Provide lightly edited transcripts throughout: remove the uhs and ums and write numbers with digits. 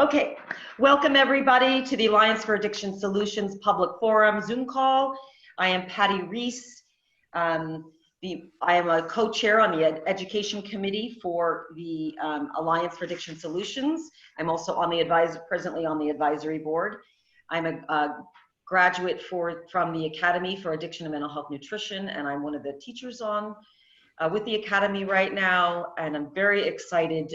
Okay, welcome everybody to the Alliance for Addiction Solutions Public Forum Zoom call. I am Patty Reese. I am a co-chair on the Education Committee for the Alliance for Addiction Solutions. I'm also on the presently on the advisory board. I'm a graduate from the Academy for Addiction and Mental Health Nutrition, and I'm one of the teachers on with the Academy right now, and I'm very excited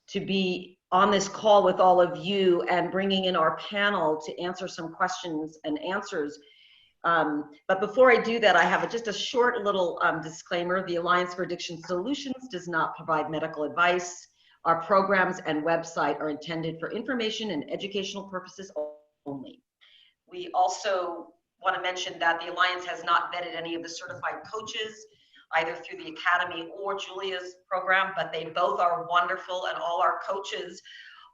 to be on this call with all of you and bringing in our panel to answer some questions and answers. But before I do that, I have just a short little disclaimer. The Alliance for Addiction Solutions does not provide medical advice. Our programs and website are intended for information and educational purposes only. We also want to mention that the Alliance has not vetted any of the certified coaches, either through the Academy or Julia's program, but they both are wonderful, and all our coaches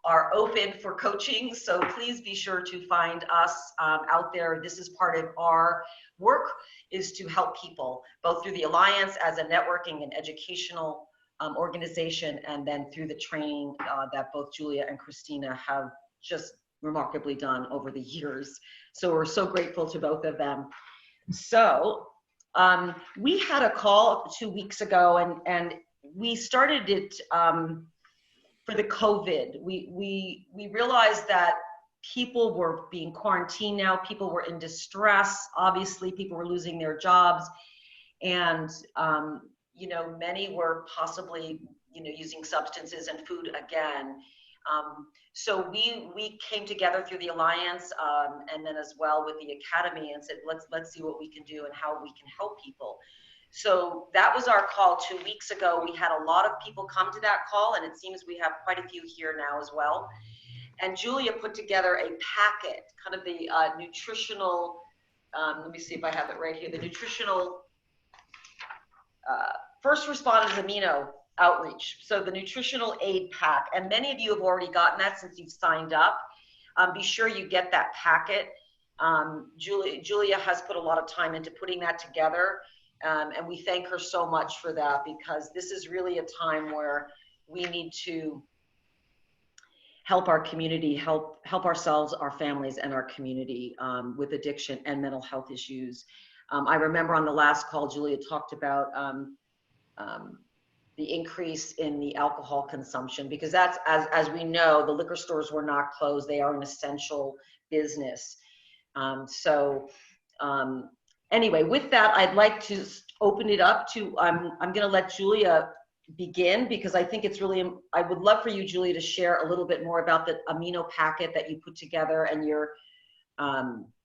are open for coaching. So please be sure to find us out there. This is part of our work, is to help people, both through the Alliance as a networking and educational organization, and then through the training that both Julia and Christina have just remarkably done over the years. So we're so grateful to both of them. So we had a call 2 weeks ago, and we started it for the COVID. We realized that people were being quarantined now. People were in distress. Obviously, people were losing their jobs, and you know, many were possibly, you know, using substances and food again. So we came together through the Alliance and then as well with the Academy and said, let's see what we can do and how we can help people. So that was our call 2 weeks ago. We had a lot of people come to that call, and it seems we have quite a few here now as well. And Julia put together a packet, kind of the nutritional, let me see if I have it right here, the nutritional first responders amino outreach. So the nutritional aid pack, and many of you have already gotten that since you've signed up. Be sure you get that packet. Julia has put a lot of time into putting that together, and we thank her so much for that, because this is really a time where we need to help our community, help ourselves, our families, and our community with addiction and mental health issues. I remember on the last call, Julia talked about the increase in the alcohol consumption, because that's, as we know, the liquor stores were not closed. They are an essential business. Anyway, with that, I'd like to open it up to, I'm going to let Julia begin, because I think it's really, I would love for you, Julia, to share a little bit more about the amino packet that you put together and your,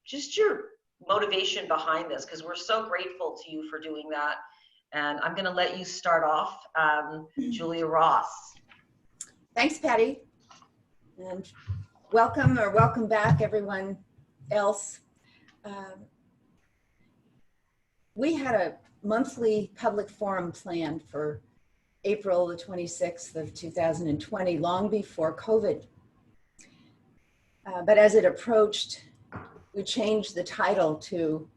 just your motivation behind this, because we're so grateful to you for doing that. And I'm going to let you start off, Julia Ross. Thanks, Patty. And welcome back, everyone else. We had a monthly public forum planned for April the 26th of 2020, long before COVID. But as it approached, we changed the title to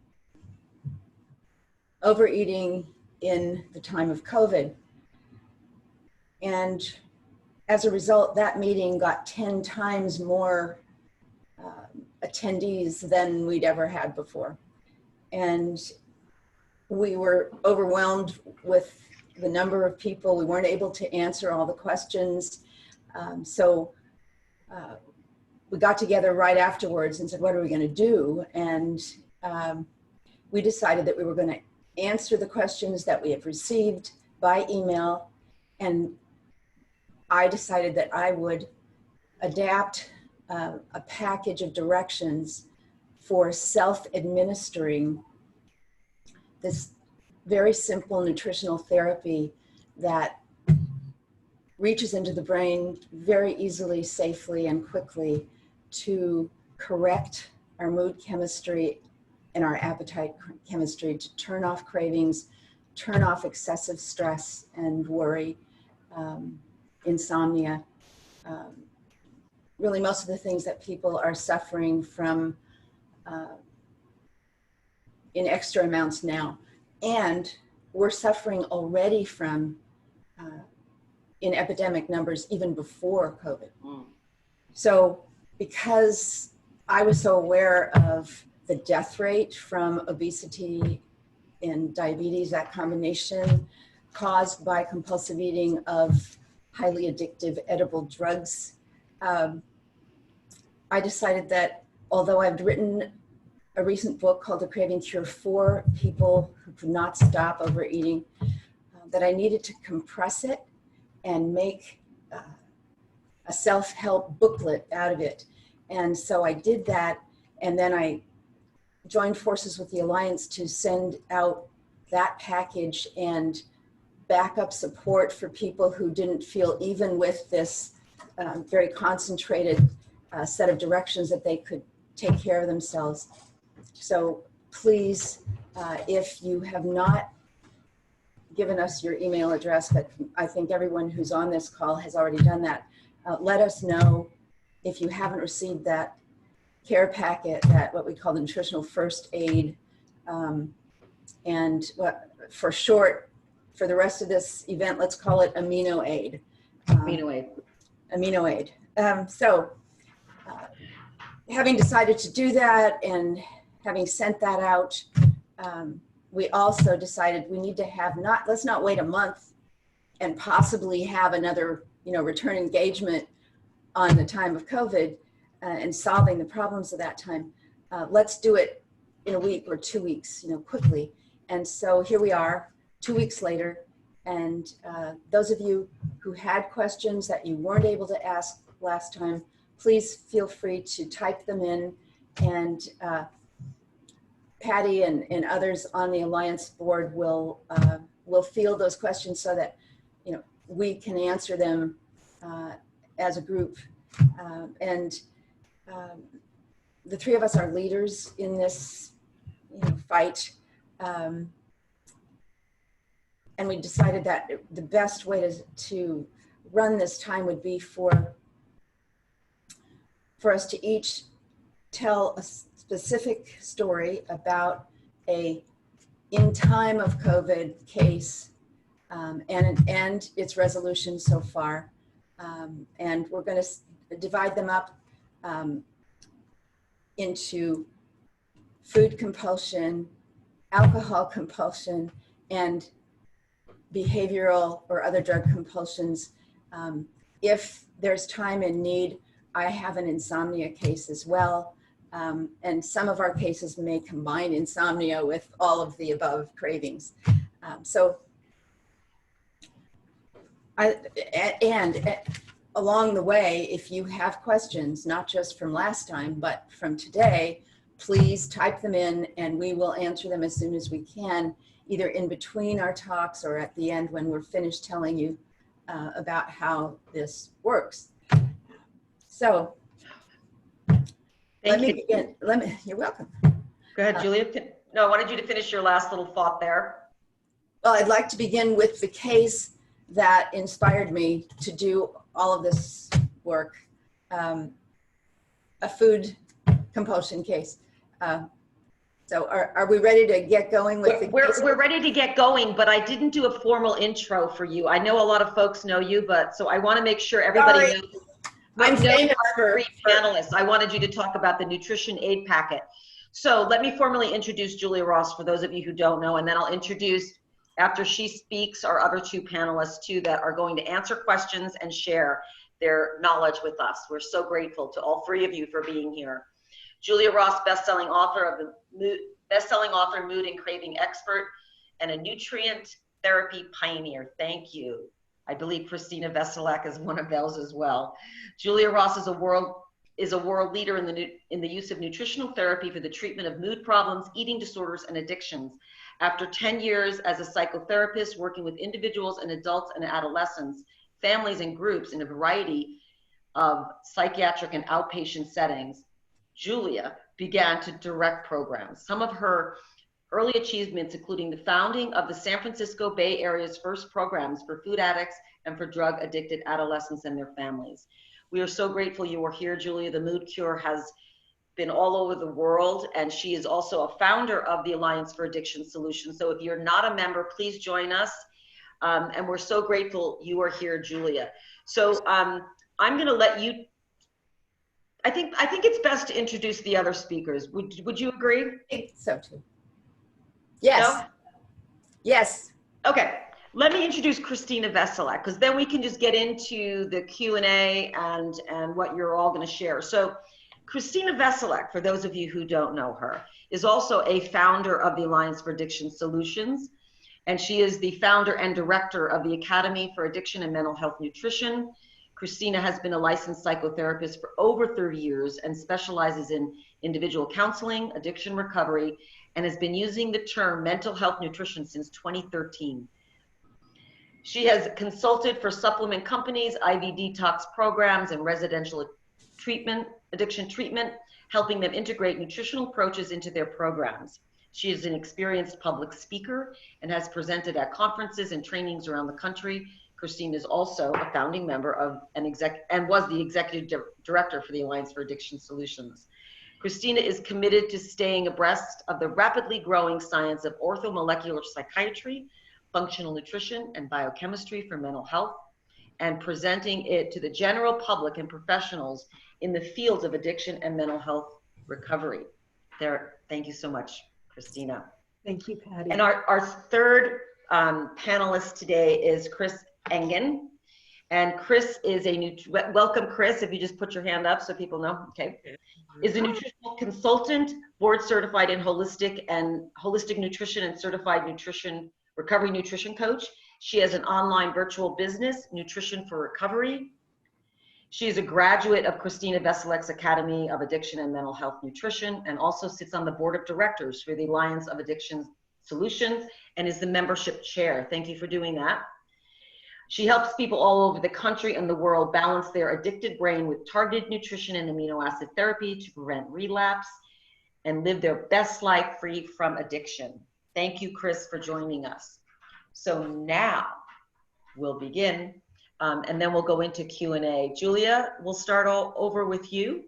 Overeating in the Time of COVID. And as a result, that meeting got 10 times more attendees than we'd ever had before. And we were overwhelmed with the number of people. We weren't able to answer all the questions. So we got together right afterwards and said, what are we going to do? And we decided that we were going to answer the questions that we have received by email, and I decided that I would adapt a package of directions for self-administering this very simple nutritional therapy that reaches into the brain very easily, safely, and quickly to correct our mood chemistry and our appetite chemistry, to turn off cravings, turn off excessive stress and worry, insomnia, really most of the things that people are suffering from in extra amounts now. And we're suffering already from in epidemic numbers even before COVID. So because I was so aware of the death rate from obesity and diabetes, that combination caused by compulsive eating of highly addictive edible drugs, I decided that although I've written a recent book called The Craving Cure for people who could not stop overeating, that I needed to compress it and make a self-help booklet out of it. And so I did that, and then I joined forces with the Alliance to send out that package and backup support for people who didn't feel, even with this very concentrated set of directions, that they could take care of themselves. So please, if you have not given us your email address, but I think everyone who's on this call has already done that, let us know if you haven't received that care packet, that what we call the nutritional first aid, and for short, for the rest of this event, let's call it Amino aid. Amino aid. Amino aid. Having decided to do that and having sent that out, we also decided we need to have let's not wait a month and possibly have another, return engagement on the time of COVID and solving the problems of that time. Let's do it in a week or 2 weeks, quickly. And so here we are 2 weeks later. And those of you who had questions that you weren't able to ask last time, please feel free to type them in, and Patty and others on the Alliance board will field those questions so that we can answer them as a group. The three of us are leaders in this fight, and we decided that the best way to run this time would be for us to each tell a specific story about a in time of COVID case and its resolution so far. And we're going to divide them up into food compulsion, alcohol compulsion, and behavioral or other drug compulsions. If there's time and need, I have an insomnia case as well. And some of our cases may combine insomnia with all of the above cravings. Along the way, if you have questions, not just from last time, but from today, please type them in and we will answer them as soon as we can, either in between our talks or at the end when we're finished telling you about how this works. So let me begin. You're welcome. Go ahead, Julia. No, I wanted you to finish your last little thought there. Well, I'd like to begin with the case that inspired me to do all of this work, a food compulsion case. So are we ready to get going with the case? We're ready to get going, but I didn't do a formal intro for you. I know a lot of folks know you, but so I want to make sure everybody knows. I'm famous for three panelists. I wanted you to talk about the nutrition aid packet. So let me formally introduce Julia Ross for those of you who don't know, and then I'll introduce, after she speaks, our other two panelists too that are going to answer questions and share their knowledge with us. We're so grateful to all three of you for being here. Julia Ross, best-selling author, mood and craving expert, and a nutrient therapy pioneer. Thank you. I believe Christina Veselak is one of those as well. Julia Ross is a world leader in the use of nutritional therapy for the treatment of mood problems, eating disorders, and addictions. After 10 years as a psychotherapist working with individuals and adults and adolescents, families and groups in a variety of psychiatric and outpatient settings, Julia began to direct programs. Some of her early achievements, including the founding of the San Francisco Bay Area's first programs for food addicts and for drug-addicted adolescents and their families. We are so grateful you are here, Julia. The Mood Cure has been all over the world, and she is also a founder of the Alliance for Addiction Solutions. So if you're not a member, please join us. And we're so grateful you are here, Julia. So I'm going to let you I think it's best to introduce the other speakers. Would you agree? I think so too. Yes. No? Yes. Okay. Let me introduce Christina Veselak, because then we can just get into the Q&A and what you're all going to share. So Christina Veselak, for those of you who don't know her, is also a founder of the Alliance for Addiction Solutions, and she is the founder and director of the Academy for Addiction and Mental Health Nutrition. Christina has been a licensed psychotherapist for over 30 years and specializes in individual counseling, addiction recovery, and has been using the term mental health nutrition since 2013. She has consulted for supplement companies, IV detox programs, and residential treatment, addiction treatment, helping them integrate nutritional approaches into their programs. She is an experienced public speaker and has presented at conferences and trainings around the country. Christine is also a founding member of and was the executive director for the Alliance for Addiction Solutions. Christina is committed to staying abreast of the rapidly growing science of orthomolecular psychiatry, functional nutrition, and biochemistry for mental health, and presenting it to the general public and professionals in the fields of addiction and mental health recovery. Thank you so much, Christina. Thank you, Patty. And our third panelist today is Chris Engen. And Chris is welcome Chris, if you just put your hand up so people know, okay. Is a nutritional consultant, board certified in holistic nutrition and certified recovery nutrition coach. She has an online virtual business, Nutrition for Recovery. She is a graduate of Christina Veselak's Academy of Addiction and Mental Health Nutrition, and also sits on the board of directors for the Alliance of Addiction Solutions and is the membership chair. Thank you for doing that. She helps people all over the country and the world balance their addicted brain with targeted nutrition and amino acid therapy to prevent relapse and live their best life free from addiction. Thank you, Chris, for joining us. So now we'll begin, and then we'll go into Q&A. Julia, we'll start all over with you.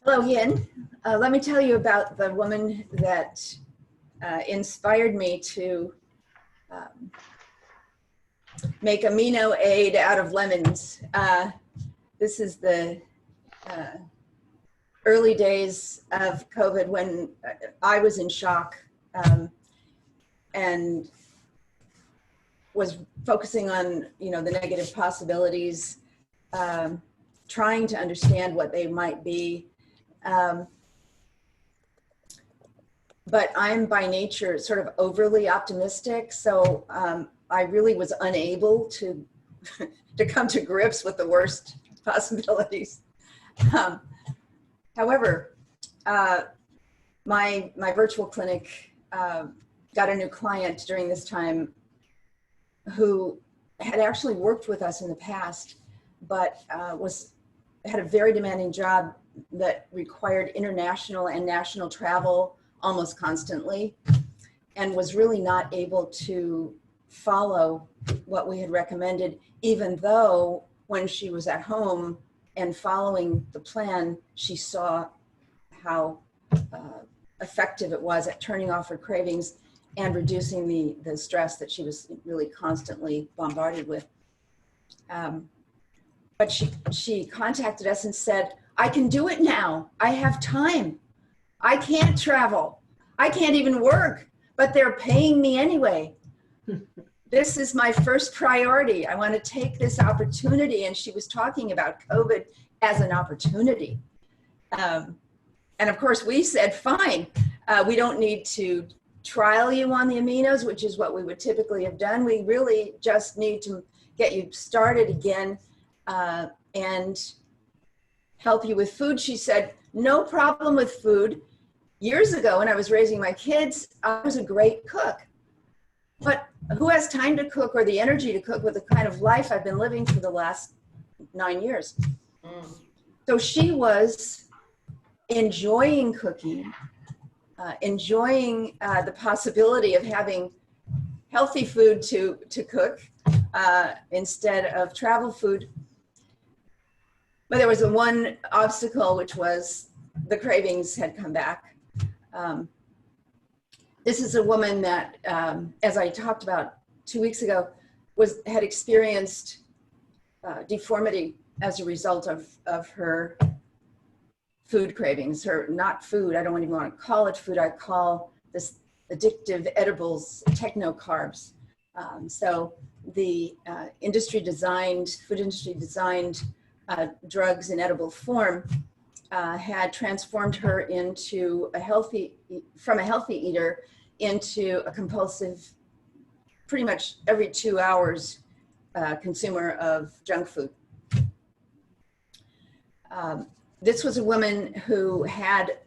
Hello, Yin. Let me tell you about the woman that inspired me to make amino aid out of lemons. This is the early days of COVID when I was in shock and was focusing on, the negative possibilities, trying to understand what they might be. But I'm by nature sort of overly optimistic, so I really was unable to to come to grips with the worst possibilities. However, my virtual clinic got a new client during this time who had actually worked with us in the past, but had a very demanding job that required international and national travel almost constantly, and was really not able to follow what we had recommended, even though when she was at home and following the plan, she saw how effective it was at turning off her cravings and reducing the stress that she was really constantly bombarded with. But she contacted us and said, I can do it now. I have time. I can't travel. I can't even work, but they're paying me anyway. This is my first priority. I want to take this opportunity. And she was talking about COVID as an opportunity. And of course we said, fine, we don't need to trial you on the aminos, which is what we would typically have done. We really just need to get you started again and help you with food. She said, no problem with food. Years ago, when I was raising my kids, I was a great cook. But who has time to cook or the energy to cook with the kind of life I've been living for the last 9 years? So she was enjoying cooking, enjoying the possibility of having healthy food to cook instead of travel food. But there was one obstacle, which was the cravings had come back. This is a woman that, as I talked about 2 weeks ago, had experienced deformity as a result of her food cravings, her not food, I don't even want to call it food, I call this addictive edibles techno-carbs. So the food industry designed drugs in edible form had transformed her into from a healthy eater into a compulsive, pretty much every 2 hours consumer of junk food. This was a woman who had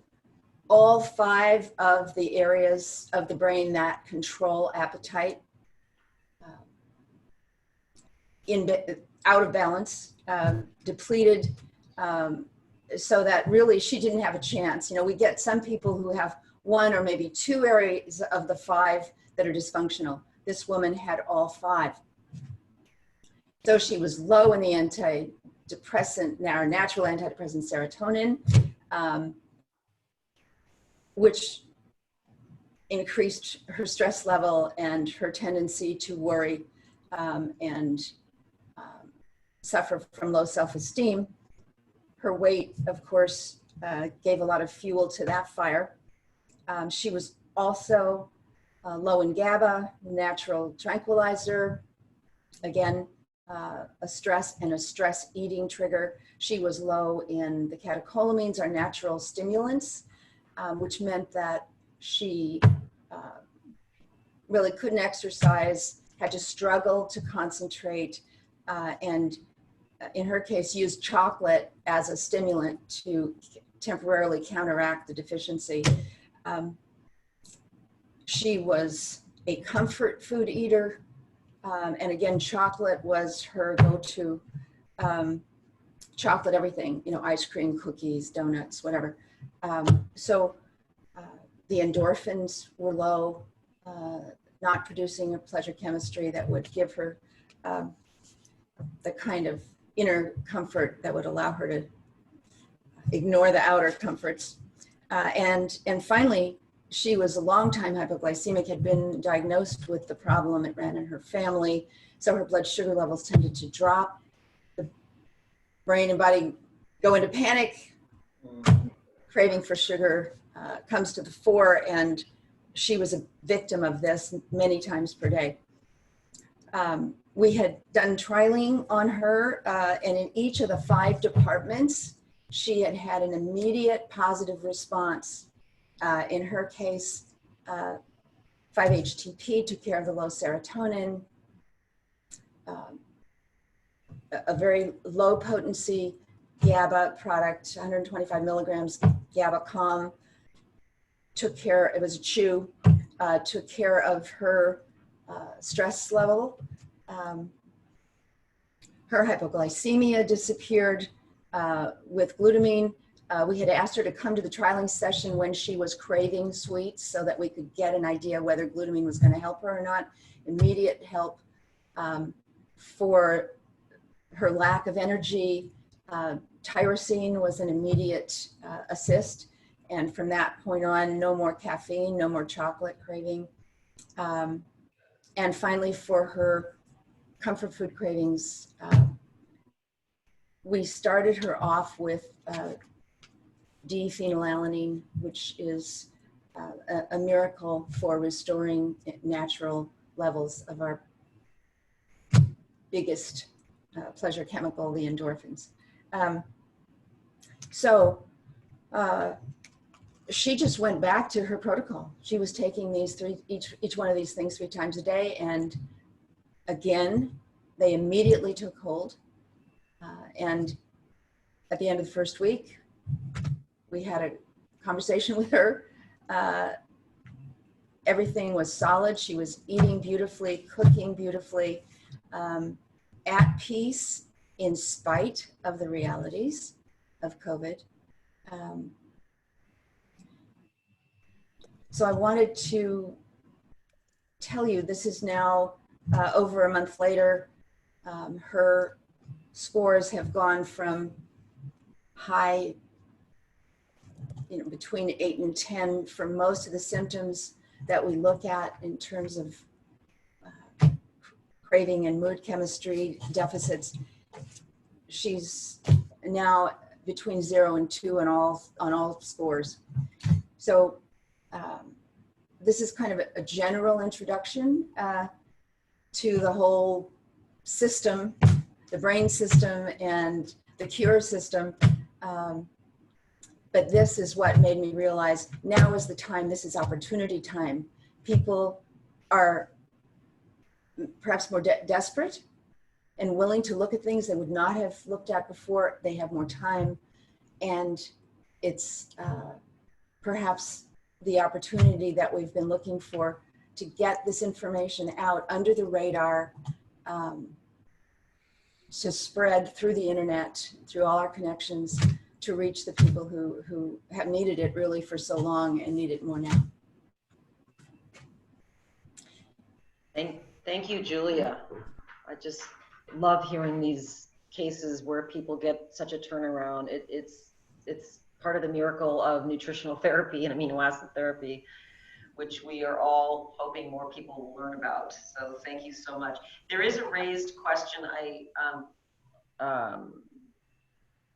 all 5 of the areas of the brain that control appetite out of balance, depleted, so that really she didn't have a chance. You know, we get some people who have 1 or maybe 2 areas of the 5 that are dysfunctional. This woman had all 5. So she was low in the antidepressant, natural antidepressant serotonin, which increased her stress level and her tendency to worry and suffer from low self-esteem. Her weight, of course, gave a lot of fuel to that fire. She was also low in GABA, natural tranquilizer, again, a stress eating trigger. She was low in the catecholamines, our natural stimulants, which meant that she really couldn't exercise, had to struggle to concentrate, and in her case, used chocolate as a stimulant to temporarily counteract the deficiency. She was a comfort food eater. And again, chocolate was her go-to, chocolate everything, you know, ice cream, cookies, donuts, whatever. So the endorphins were low, not producing a pleasure chemistry that would give her the kind of inner comfort that would allow her to ignore the outer comforts. And finally, she was a long-time hypoglycemic, had been diagnosed with the problem. It ran in her family. So her blood sugar levels tended to drop. The brain and body go into panic. Craving for sugar comes to the fore, and she was a victim of this many times per day. We had done trialing on her, and in each of the 5 departments, she had had an immediate positive response. In her case, 5-HTP took care of the low serotonin, a very low potency GABA product, 125 milligrams GABA calm, took care, it was a chew, took care of her stress level. Her hypoglycemia disappeared with glutamine. We had asked her to come to the trialing session when she was craving sweets so that we could get an idea whether glutamine was going to help her or not. Immediate help for her lack of energy. Tyrosine was an immediate assist. And from that point on, no more caffeine, no more chocolate craving. And finally, for her comfort food cravings, we started her off with D-phenylalanine, which is a miracle for restoring natural levels of our biggest pleasure chemical, the endorphins. She just went back to her protocol. She was taking these each one of these things 3 times a day, and again, they immediately took hold. And at the end of the first week, we had a conversation with her. Everything was solid. She was eating beautifully, cooking beautifully, at peace in spite of the realities of COVID. So I wanted to tell you, this is now over a month later. Her scores have gone from high, you know, between 8 and 10 for most of the symptoms that we look at in terms of craving and mood chemistry deficits. she's now between 0 and 2 on all scores. So this is kind of a general introduction to the whole system, the brain system and the cure system. But this is what made me realize now is the time, this is opportunity time. People are perhaps more desperate and willing to look at things they would not have looked at before. They have more time, and it's perhaps the opportunity that we've been looking for to get this information out under the radar, to spread through the internet, through all our connections, to reach the people who have needed it really for so long and need it more now. Thank you, Julia. I just love hearing these cases where people get such a turnaround. It's part of the miracle of nutritional therapy and amino acid therapy, which we are all hoping more people will learn about. So thank you so much. There is a raised question.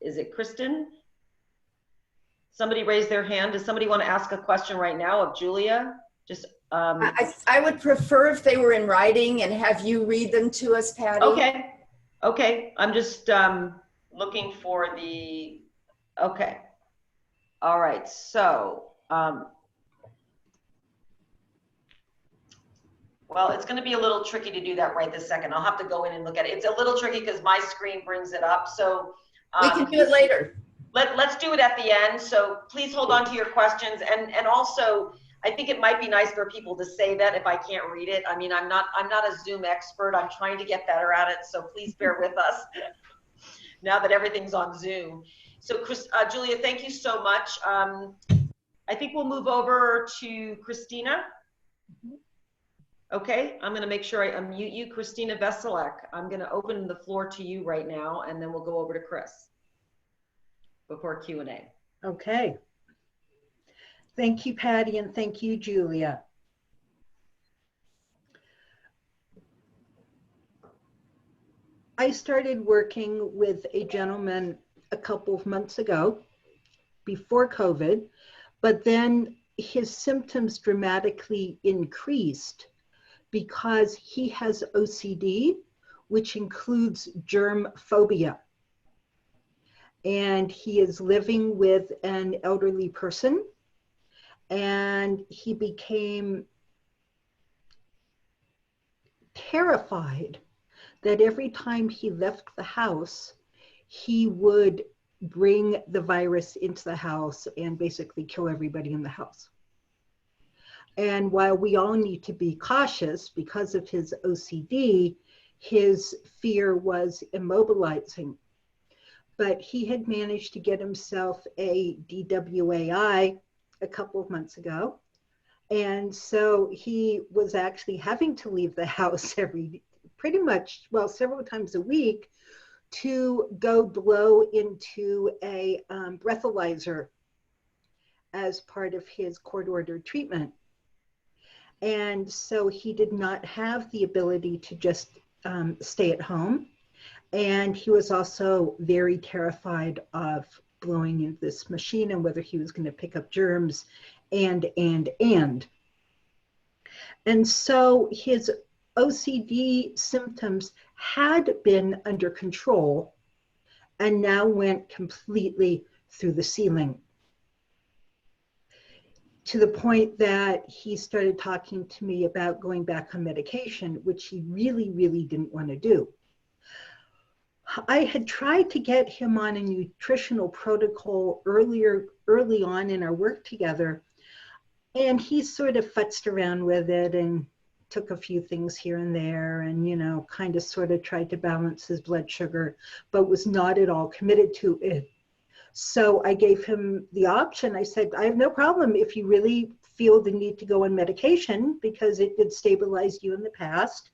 Is it Kristen? Somebody raised their hand. Does somebody want to ask a question right now of Julia? Just I would prefer if they were in writing and have you read them to us, Patty. Okay. Okay. I'm just looking for the, okay. All right. So, well, it's going to be a little tricky to do that right this second. I'll have to go in and look at it. It's a little tricky because my screen brings it up. So we can do it later. Let's do it at the end. So please hold on to your questions. And also, I think it might be nice for people to say that if I can't read it. I mean, I'm not a Zoom expert. I'm trying to get better at it. So please bear with us now that everything's on Zoom. So Julia, thank you so much. I think we'll move over to Christina. Okay, I'm going to make sure I unmute you, Christina Veselak. I'm going to open the floor to you right now, and then we'll go over to Chris before Q&A. Okay. Thank you, Patty, and thank you, Julia. I started working with a gentleman a couple of months ago, before COVID, but then his symptoms dramatically increased because he has OCD, which includes germ phobia. And he is living with an elderly person, and he became terrified that every time he left the house, he would bring the virus into the house and basically kill everybody in the house. And while we all need to be cautious because of his OCD, his fear was immobilizing. But he had managed to get himself a DWAI a couple of months ago. And so he was actually having to leave the house several times a week to go blow into a breathalyzer as part of his court-ordered treatment. And so he did not have the ability to just stay at home. And he was also very terrified of blowing into this machine and whether he was going to pick up germs and so his OCD symptoms had been under control and now went completely through the ceiling, to the point that he started talking to me about going back on medication, which he really, really didn't want to do. I had tried to get him on a nutritional protocol early on in our work together, and he sort of futzed around with it and took a few things here and there and, you know, kind of sort of tried to balance his blood sugar, but was not at all committed to it. So I gave him the option. I said, I have no problem if you really feel the need to go on medication because it did stabilize you in the past,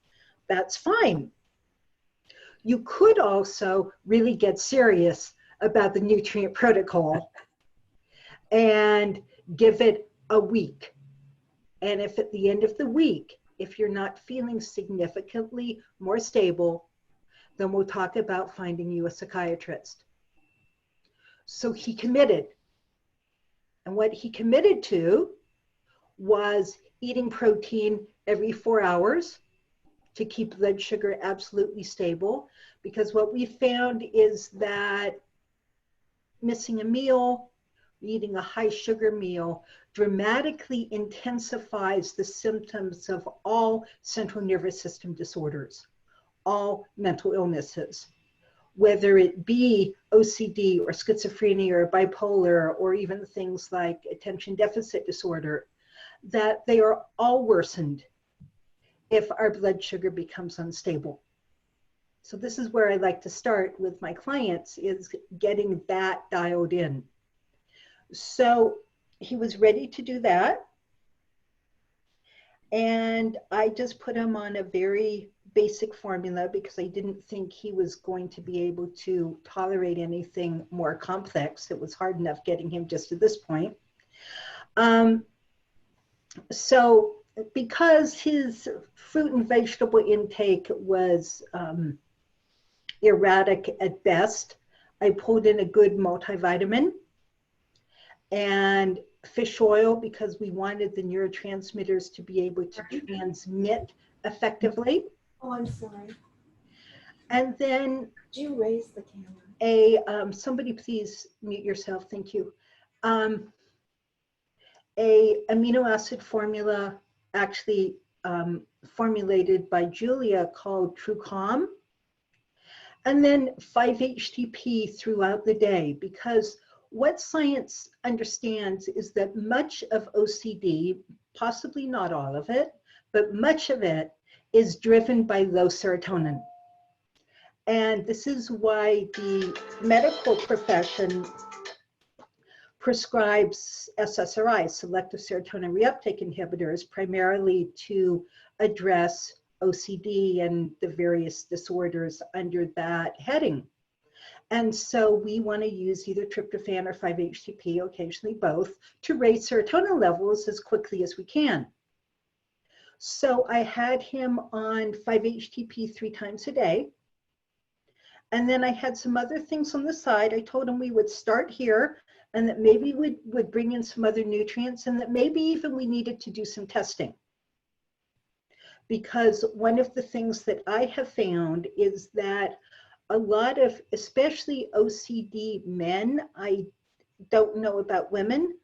that's fine. You could also really get serious about the nutrient protocol and give it a week. And if at the end of the week, if you're not feeling significantly more stable, then we'll talk about finding you a psychiatrist. So he committed. And what he committed to was eating protein every 4 hours to keep blood sugar absolutely stable. Because what we found is that missing a meal, eating a high sugar meal, dramatically intensifies the symptoms of all central nervous system disorders, all mental illnesses, whether it be OCD or schizophrenia or bipolar or even things like attention deficit disorder, that they are all worsened if our blood sugar becomes unstable. So this is where I like to start with my clients, is getting that dialed in. So he was ready to do that. And I just put him on a very basic formula because I didn't think he was going to be able to tolerate anything more complex. It was hard enough getting him just to this point. So because his fruit and vegetable intake was erratic at best, I pulled in a good multivitamin and fish oil because we wanted the neurotransmitters to be able to transmit effectively. Oh, I'm sorry. And then Did you raise the camera? somebody please mute yourself, thank you. A amino acid formula actually formulated by Julia called True Calm. And then 5-HTP throughout the day, because what science understands is that much of OCD, possibly not all of it, but much of it is driven by low serotonin. And this is why the medical profession prescribes SSRIs, selective serotonin reuptake inhibitors, primarily to address OCD and the various disorders under that heading. And so we want to use either tryptophan or 5-HTP, occasionally both, to raise serotonin levels as quickly as we can. So I had him on 5-HTP 3 times a day. And then I had some other things on the side. I told him we would start here and that maybe we would bring in some other nutrients and that maybe even we needed to do some testing. Because one of the things that I have found is that a lot of, especially OCD men, I don't know about women,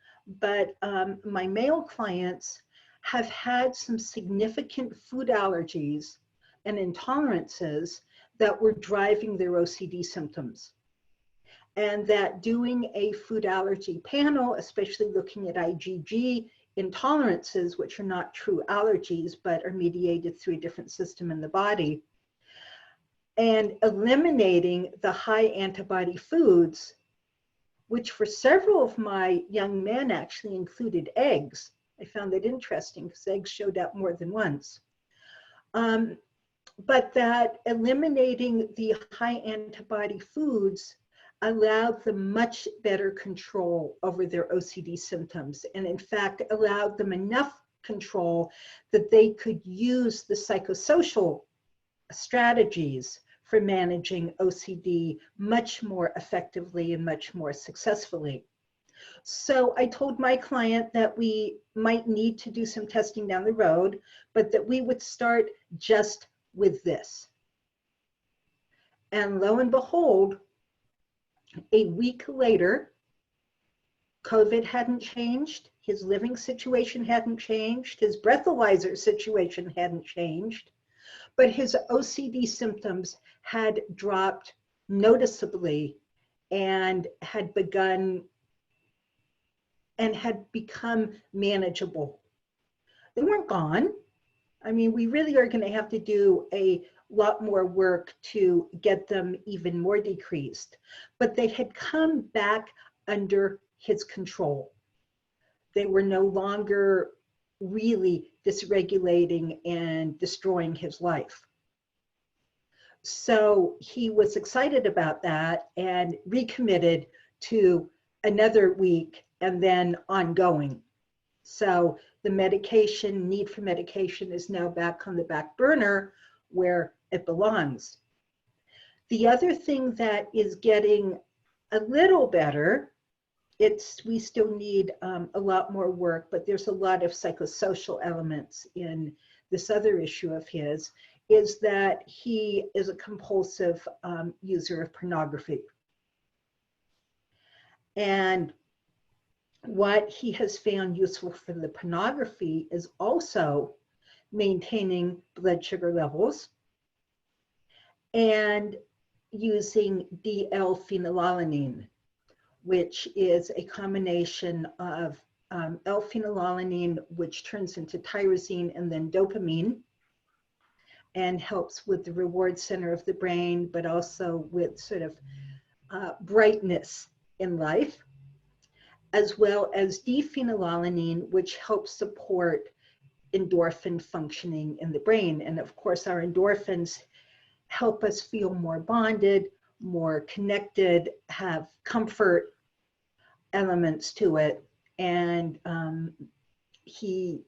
but my male clients have had some significant food allergies and intolerances that were driving their OCD symptoms. And that doing a food allergy panel, especially looking at IgG intolerances, which are not true allergies, but are mediated through a different system in the body, and eliminating the high antibody foods, which for several of my young men actually included eggs. I found that interesting because eggs showed up more than once. But that eliminating the high antibody foods allowed them much better control over their OCD symptoms, and in fact allowed them enough control that they could use the psychosocial strategies for managing OCD much more effectively and much more successfully. So I told my client that we might need to do some testing down the road, but that we would start just with this. And lo and behold, a week later, COVID hadn't changed, his living situation hadn't changed, his breathalyzer situation hadn't changed, but his OCD symptoms had dropped noticeably and had begun and had become manageable. They weren't gone. I mean, we really are going to have to do a lot more work to get them even more decreased, but they had come back under his control. They were no longer really dysregulating and destroying his life. So he was excited about that and recommitted to another week and then ongoing. So the medication, need for medication, is now back on the back burner where it belongs. The other thing that is getting a little better, we still need a lot more work, but there's a lot of psychosocial elements in this other issue of his, is that he is a compulsive user of pornography. And what he has found useful for the pornography is also maintaining blood sugar levels and using D-L-phenylalanine, which is a combination of L-phenylalanine, which turns into tyrosine and then dopamine, and helps with the reward center of the brain, but also with sort of brightness in life, as well as D-phenylalanine, which helps support endorphin functioning in the brain. And of course, our endorphins help us feel more bonded, more connected, have comfort elements to it. And he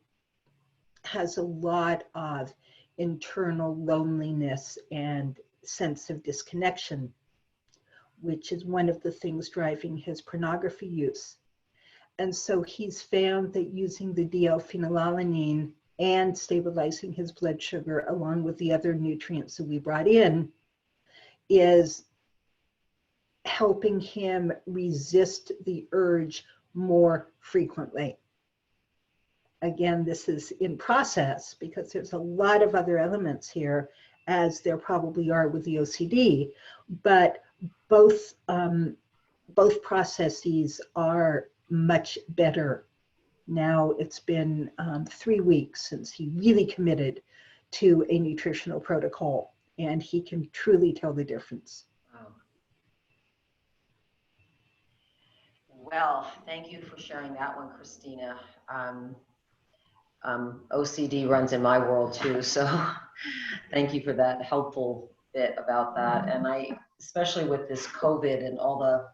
has a lot of internal loneliness and sense of disconnection, which is one of the things driving his pornography use. And so he's found that using the DL-phenylalanine and stabilizing his blood sugar along with the other nutrients that we brought in is helping him resist the urge more frequently. Again, this is in process because there's a lot of other elements here, as there probably are with the OCD, but both processes are much better. Now it's been 3 weeks since he really committed to a nutritional protocol, and he can truly tell the difference. Wow. Well, thank you for sharing that one, Christina. OCD runs in my world too, so thank you for that helpful bit about that. And I, especially with this COVID and all the,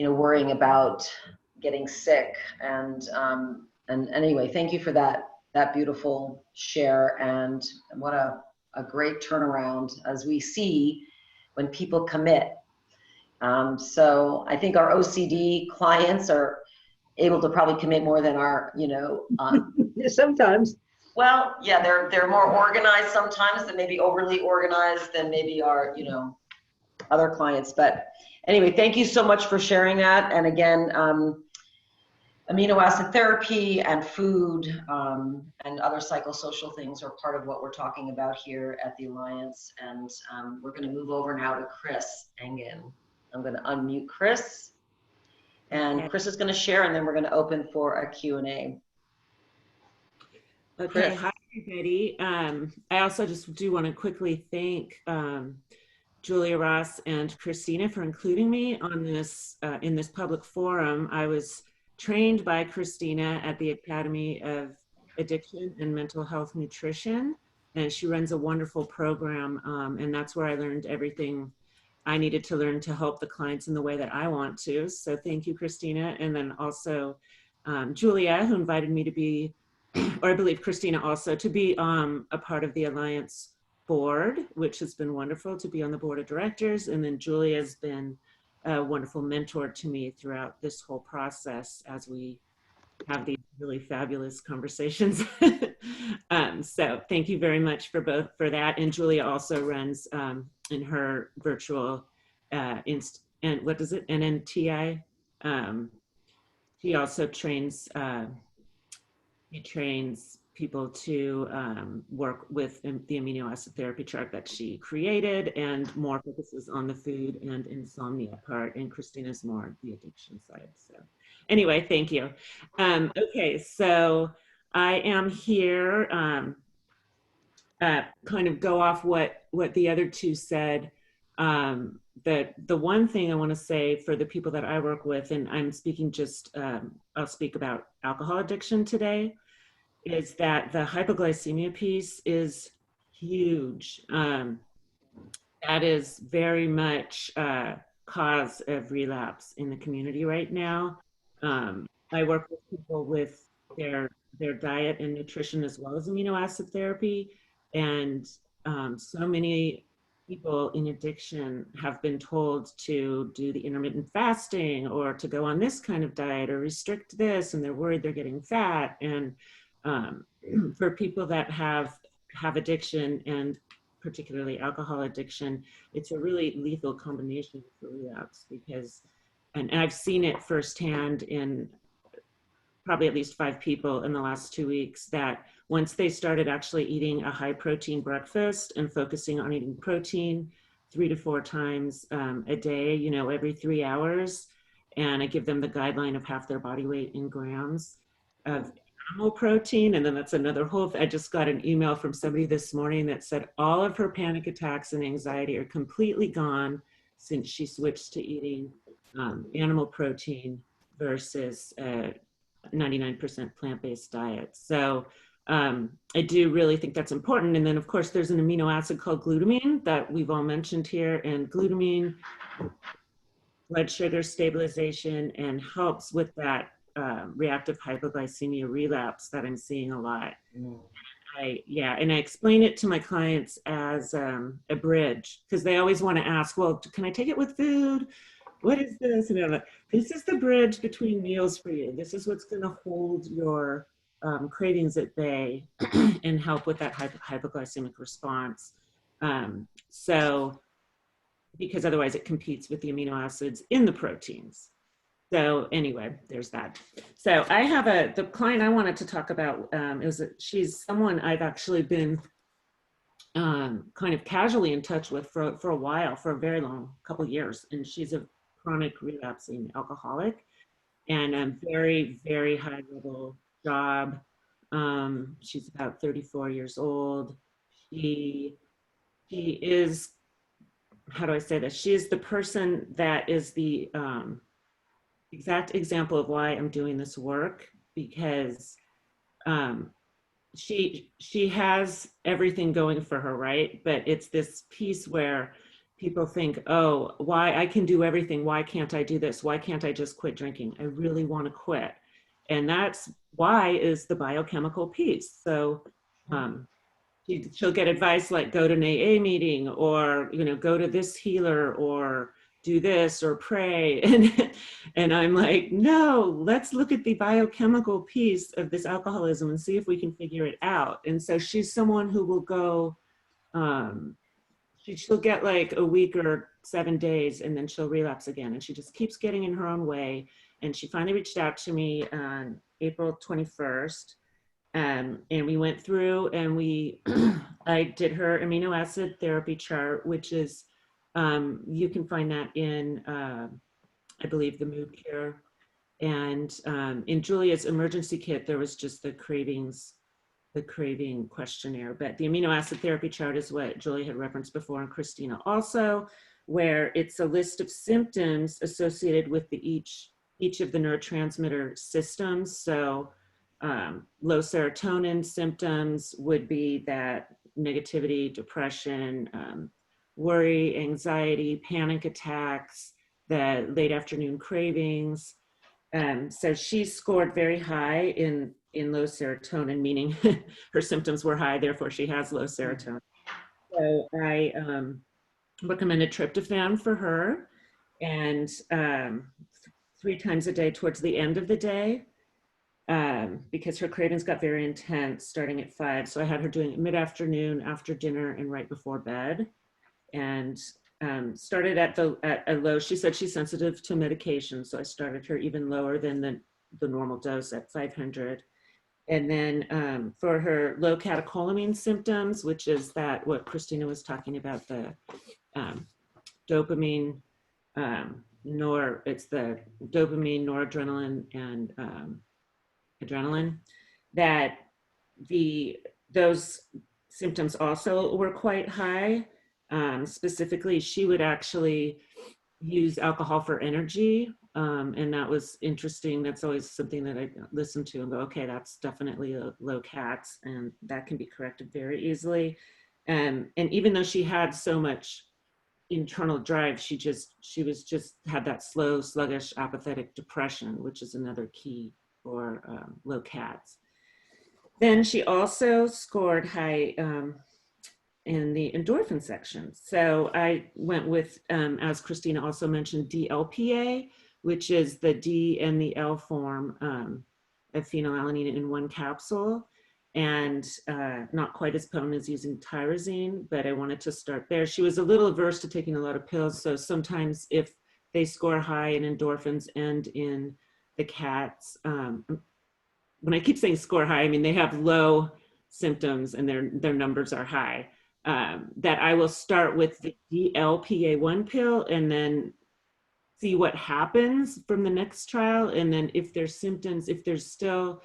worrying about getting sick, and anyway, thank you for that beautiful share, and what a great turnaround as we see when people commit. So I think our OCD clients are able to probably commit more than our, sometimes. Well, yeah, they're more organized sometimes, than maybe overly organized than maybe our, other clients. But anyway, thank you so much for sharing that. And again, amino acid therapy and food and other psychosocial things are part of what we're talking about here at the Alliance. And we're going to move over now to Chris Engen. I'm going to unmute Chris. And Chris is going to share, and then we're going to open for a Q&A. Okay, Chris. Hi everybody. I also just do want to quickly thank Julia Ross and Christina for including me on this in this public forum. I was trained by Christina at the Academy of Addiction and Mental Health Nutrition, and she runs a wonderful program, and that's where I learned everything I needed to learn to help the clients in the way that I want to. So thank you, Christina. And then also Julia, who invited me to be, or I believe Christina also, to be a part of the Alliance board, which has been wonderful to be on the board of directors. And then Julia has been a wonderful mentor to me throughout this whole process as we have these really fabulous conversations. So thank you very much for that. And Julia also runs in her virtual and what is it, NNTI? She also trains people to work with the amino acid therapy chart that she created, and more focuses on the food and insomnia part, and Christina's more the addiction side. So anyway, thank you. Okay, so I am here kind of go off what the other two said. The one thing I want to say for the people that I work with, and I'm speaking just, I'll speak about alcohol addiction today, is that the hypoglycemia piece is huge. That is very much cause of relapse in the community right now. I work with people with their diet and nutrition as well as amino acid therapy, and so many people in addiction have been told to do the intermittent fasting or to go on this kind of diet or restrict this, and they're worried they're getting fat. And for people that have addiction, and particularly alcohol addiction, it's a really lethal combination for relapse, because, and I've seen it firsthand in probably at least 5 people in the last 2 weeks, that once they started actually eating a high protein breakfast and focusing on eating protein 3 to 4 times a day, you know, every 3 hours, and I give them the guideline of half their body weight in grams of animal protein. And then that's another whole, I just got an email from somebody this morning that said all of her panic attacks and anxiety are completely gone since she switched to eating animal protein versus 99% plant-based diet. So I do really think that's important. And then of course there's an amino acid called glutamine that we've all mentioned here, and glutamine, blood sugar stabilization, and helps with that reactive hypoglycemia relapse that I'm seeing a lot. And I explain it to my clients as a bridge, because they always want to ask, well, can I take it with food? What is this? And I'm like, this is the bridge between meals for you. This is what's going to hold your cravings at bay and help with that hypoglycemic response. So, because otherwise it competes with the amino acids in the proteins. So anyway, there's that. So I have the client I wanted to talk about, she's someone I've actually been kind of casually in touch with for a while, for a very long couple of years. And she's a chronic relapsing alcoholic, and a very, very high level job. She's about 34 years old. She is, how do I say this? She is the person that is the exact example of why I'm doing this work, because she has everything going for her, right? But it's this piece where people think, oh, why I can do everything. Why can't I do this? Why can't I just quit drinking? I really want to quit. And that's why is the biochemical piece. So she'll get advice like go to an AA meeting, or, you know, go to this healer, or do this, or pray. And I'm like, no, let's look at the biochemical piece of this alcoholism and see if we can figure it out. And so she's someone who will go, she'll get like a week or 7 days, and then she'll relapse again. And she just keeps getting in her own way. And she finally reached out to me on April 21st. And we went through and I did her amino acid therapy chart, which is, you can find that in, I believe, the Mood Care. And in Julia's emergency kit, there was just the craving questionnaire. But the amino acid therapy chart is what Julia had referenced before, and Christina also, where it's a list of symptoms associated with each of the neurotransmitter systems. So low serotonin symptoms would be that negativity, depression, worry, anxiety, panic attacks, the late afternoon cravings. So she scored very high in low serotonin, meaning her symptoms were high, therefore she has low serotonin. So I recommended tryptophan for her, and 3 times a day towards the end of the day, because her cravings got very intense starting at 5. So I had her doing it mid-afternoon, after dinner, and right before bed. And started at a low. She said she's sensitive to medication, so I started her even lower than the normal dose at 500. And then for her low catecholamine symptoms, which is that what Christina was talking about, the dopamine, it's the dopamine, noradrenaline, and adrenaline, that those symptoms also were quite high. Specifically, she would actually use alcohol for energy. And that was interesting. That's always something that I listen to and go, okay, that's definitely a low CATs, and that can be corrected very easily. And even though she had so much internal drive, she had that slow, sluggish, apathetic depression, which is another key for low CATs. Then she also scored high in the endorphin section. So I went with, as Christina also mentioned, DLPA, which is the D and the L form of phenylalanine in one capsule, and not quite as potent as using tyrosine, but I wanted to start there. She was a little averse to taking a lot of pills, so sometimes if they score high in endorphins and in the cats, when I keep saying score high, I mean they have low symptoms and their numbers are high, that I will start with the DLPA1 pill and then see what happens from the next trial. And then if there's symptoms, if there's still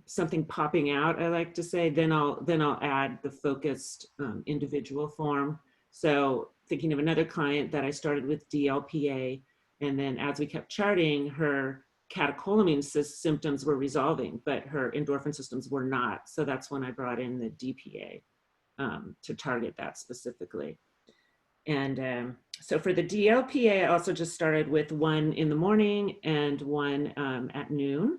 something popping out, I like to say, then I'll add the focused individual form. So thinking of another client that I started with DLPA, and then as we kept charting, her catecholamine symptoms were resolving, but her endorphin systems were not. So that's when I brought in the DPA to target that specifically. And so for the DLPA, I also just started with one in the morning and one at noon.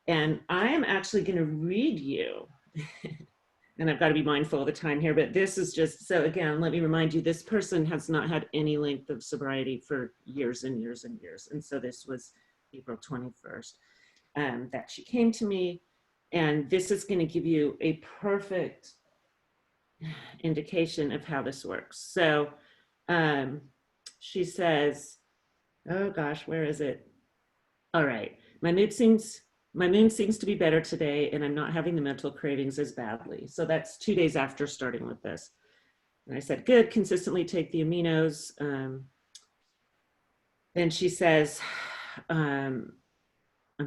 And I am actually going to read you, and I've got to be mindful of the time here, but this is just, so again, let me remind you, this person has not had any length of sobriety for years and years and years. And so this was April 21st that she came to me, and this is going to give you a perfect indication of how this works. So she says, oh gosh, where is it? All right, my mood seems to be better today, and I'm not having the mental cravings as badly. So that's 2 days after starting with this. And I said, good, consistently take the aminos. Then she says, I'm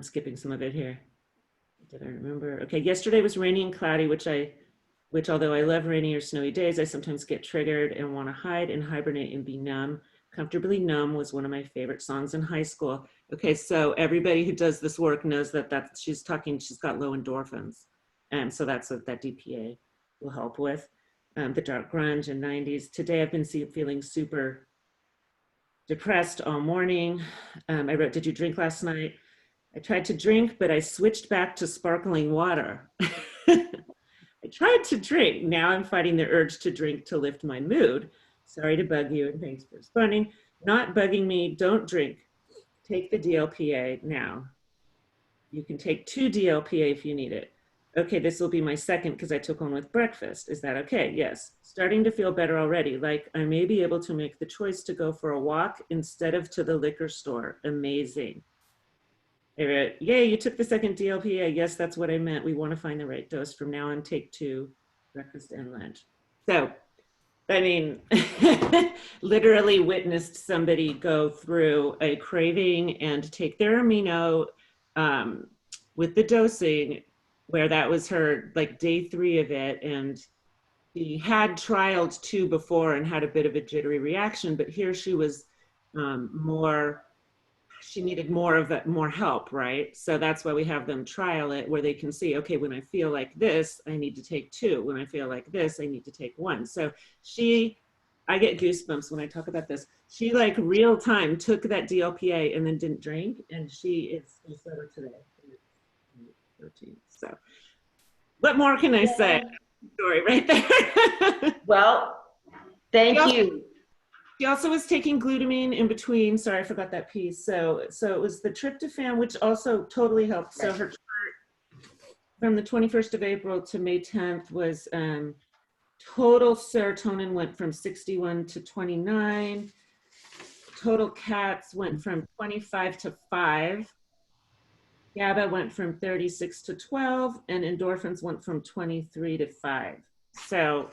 skipping some of it here. Did I remember? Okay, yesterday was rainy and cloudy, which although I love rainy or snowy days, I sometimes get triggered and want to hide and hibernate and be numb. Comfortably Numb was one of my favorite songs in high school. Okay, so everybody who does this work knows that she's got low endorphins. And so that's what that DPA will help with. The dark grunge and 90s. Today I've been feeling super depressed all morning. I wrote, did you drink last night? I tried to drink, but I switched back to sparkling water. I tried to drink. Now I'm fighting the urge to drink to lift my mood. Sorry to bug you, and thanks for responding. Not bugging me, don't drink. Take the DLPA now. You can take 2 DLPA if you need it. Okay, this will be my second because I took one with breakfast. Is that okay? Yes. Starting to feel better already. Like I may be able to make the choice to go for a walk instead of to the liquor store. Amazing. I wrote, yay, you took the second DLPA. Yes, that's what I meant. We want to find the right dose. From now on, take 2, breakfast and lunch. So, I mean, literally witnessed somebody go through a craving and take their amino with the dosing, where that was her like day 3 of it. And she had trialed 2 before and had a bit of a jittery reaction, but here she was she needed more help, right? So that's why we have them trial it, where they can see, okay, when I feel like this, I need to take 2. When I feel like this, I need to take 1. So I get goosebumps when I talk about this. She like real time took that DLPA and then didn't drink, and she is sober today. 13. So what more can I say? Story right there. Well, thank you. She also was taking glutamine in between. Sorry, I forgot that piece. So it was the tryptophan, which also totally helped. So her chart from the 21st of April to May 10th was total serotonin went from 61 to 29. Total CATs went from 25 to 5. GABA went from 36 to 12, and endorphins went from 23 to 5. So,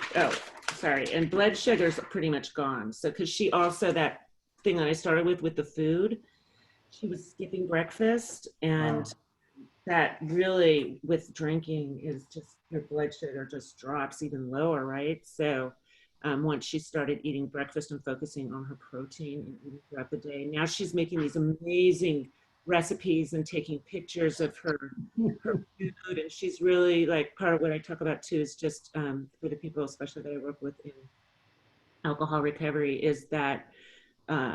and blood sugar's pretty much gone. So, because she also, that thing that I started with the food, she was skipping breakfast, and that really, with drinking, is just, your blood sugar just drops even lower, right? So, once she started eating breakfast and focusing on her protein and eating throughout the day, now she's making these amazing recipes and taking pictures of her food, and she's really like, part of what I talk about too is just for the people especially that I work with in alcohol recovery, is that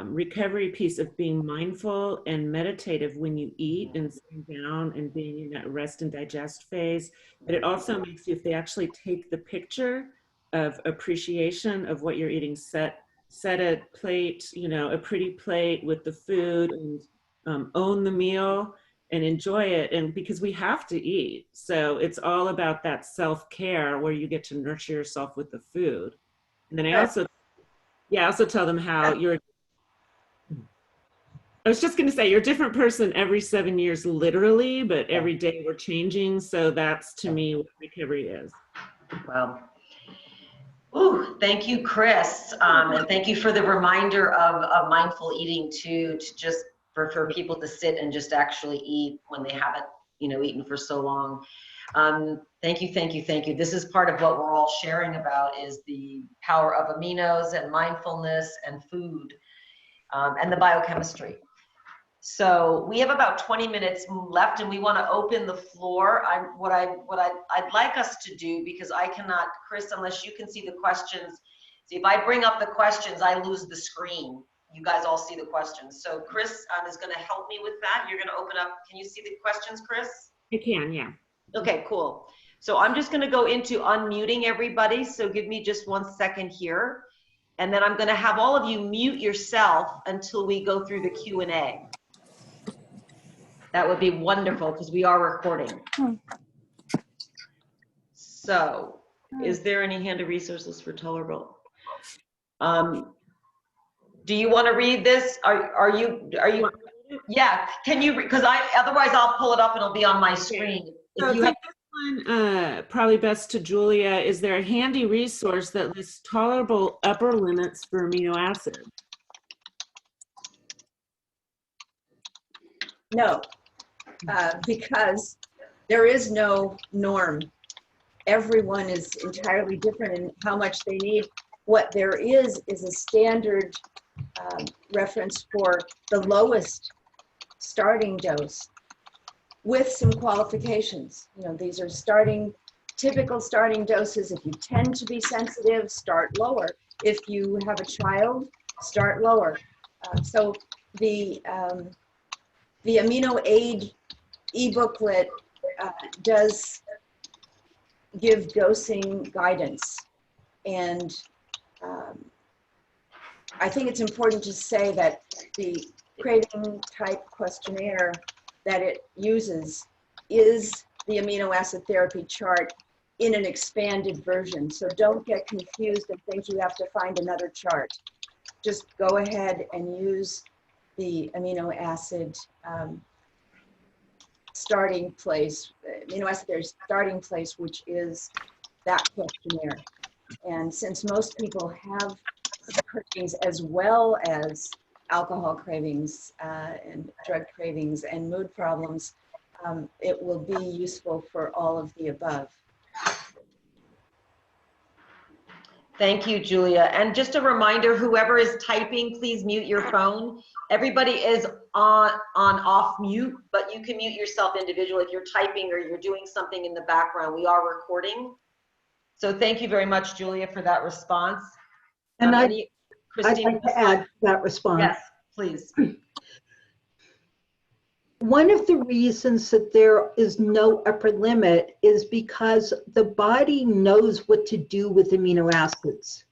recovery piece of being mindful and meditative when you eat and sitting down and being in that rest and digest phase. But it also makes you, if they actually take the picture of appreciation of what you're eating. Set a plate, you know, a pretty plate with the food, and own the meal and enjoy it. And because we have to eat, so it's all about that self-care where you get to nurture yourself with the food. And then I also tell them how I was just going to say, you're a different person every 7 years, literally, but every day we're changing. So that's, to me, what recovery is. Wow. Ooh, thank you, Chris. And thank you for the reminder of mindful eating too, to just for people to sit and just actually eat when they haven't, you know, eaten for so long. Thank you, thank you, thank you. This is part of what we're all sharing about, is the power of aminos and mindfulness and food, and the biochemistry. So we have about 20 minutes left, and we want to open the floor. What I'd like us to do, because I cannot, Chris, unless you can see the questions. See, if I bring up the questions, I lose the screen. You guys all see the questions. So Chris is going to help me with that. You're going to open up. Can you see the questions, Chris? I can, yeah. Okay, cool. So I'm just going to go into unmuting everybody. So give me just 1 second here. And then I'm going to have all of you mute yourself until we go through the Q&A. That would be wonderful, because we are recording. So, is there any handy resources for tolerable? Do you want to read this? Are you? Yeah. Can you? Because otherwise I'll pull it up and it'll be on my screen. So If you have this one, probably best to Julia. Is there a handy resource that lists tolerable upper limits for amino acids? No, because there is no norm. Everyone is entirely different in how much they need. What there is a standard reference for the lowest starting dose with some qualifications. You know, these are typical starting doses. If you tend to be sensitive, start lower. If you have a child, start lower. So the Amino Aid e-booklet does give dosing guidance. And I think it's important to say that the craving type questionnaire that it uses is the amino acid therapy chart in an expanded version. So don't get confused and think you have to find another chart. Just go ahead and use the amino acid starting place, amino acid therapy starting place, which is that questionnaire. And since most people have cravings as well as alcohol cravings and drug cravings and mood problems, it will be useful for all of the above. Thank you, Julia. And just a reminder, whoever is typing, please mute your phone. Everybody is on off mute, but you can mute yourself individually if you're typing or you're doing something in the background. We are recording. So thank you very much, Julia, for that response. And Christina, I'd like to add that response. Yes, please. One of the reasons that there is no upper limit is because the body knows what to do with amino acids.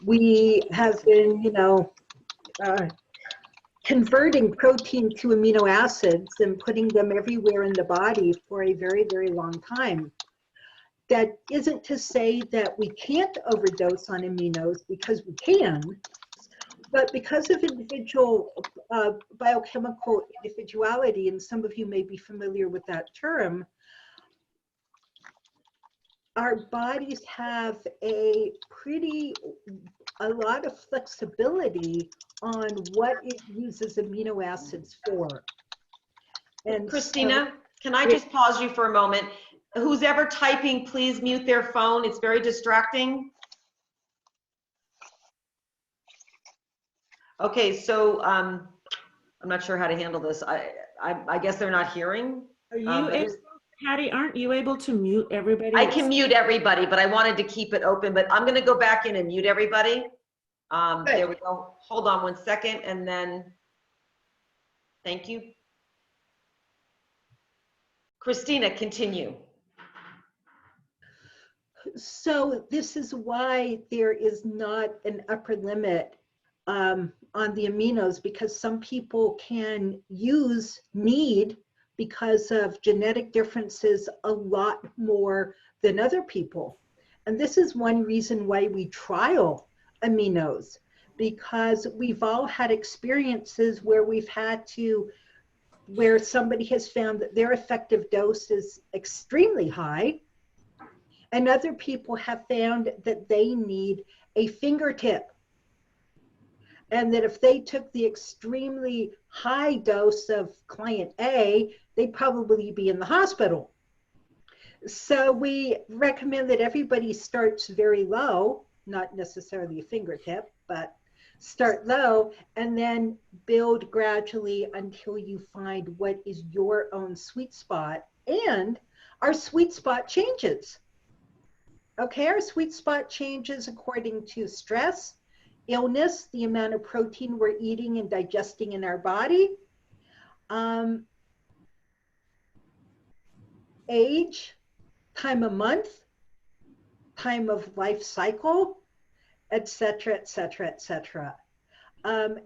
We have been, converting protein to amino acids and putting them everywhere in the body for a very, very long time. That isn't to say that we can't overdose on aminos, because we can, but because of individual biochemical individuality, and some of you may be familiar with that term, our bodies have a lot of flexibility on what it uses amino acids for. And Christina, can I just pause you for a moment? Who's ever typing, please mute their phone. It's very distracting. Okay, so I'm not sure how to handle this. I guess they're not hearing. Are you Patty, aren't you able to mute everybody? I can mute everybody, but I wanted to keep it open. But I'm going to go back in and mute everybody. There we go. Hold on 1 second, and then thank you. Christina, continue. So this is why there is not an upper limit on the aminos, because some people can need because of genetic differences a lot more than other people. And this is one reason why we trial aminos, because we've all had experiences where where somebody has found that their effective dose is extremely high, and other people have found that they need a fingertip. And that if they took the extremely high dose of client A, they'd probably be in the hospital. So we recommend that everybody starts very low, not necessarily a fingertip, but start low and then build gradually until you find what is your own sweet spot. And our sweet spot changes. Okay, our sweet spot changes according to stress, illness, the amount of protein we're eating and digesting in our body, age, time of month, time of life cycle, etc., etc., etc.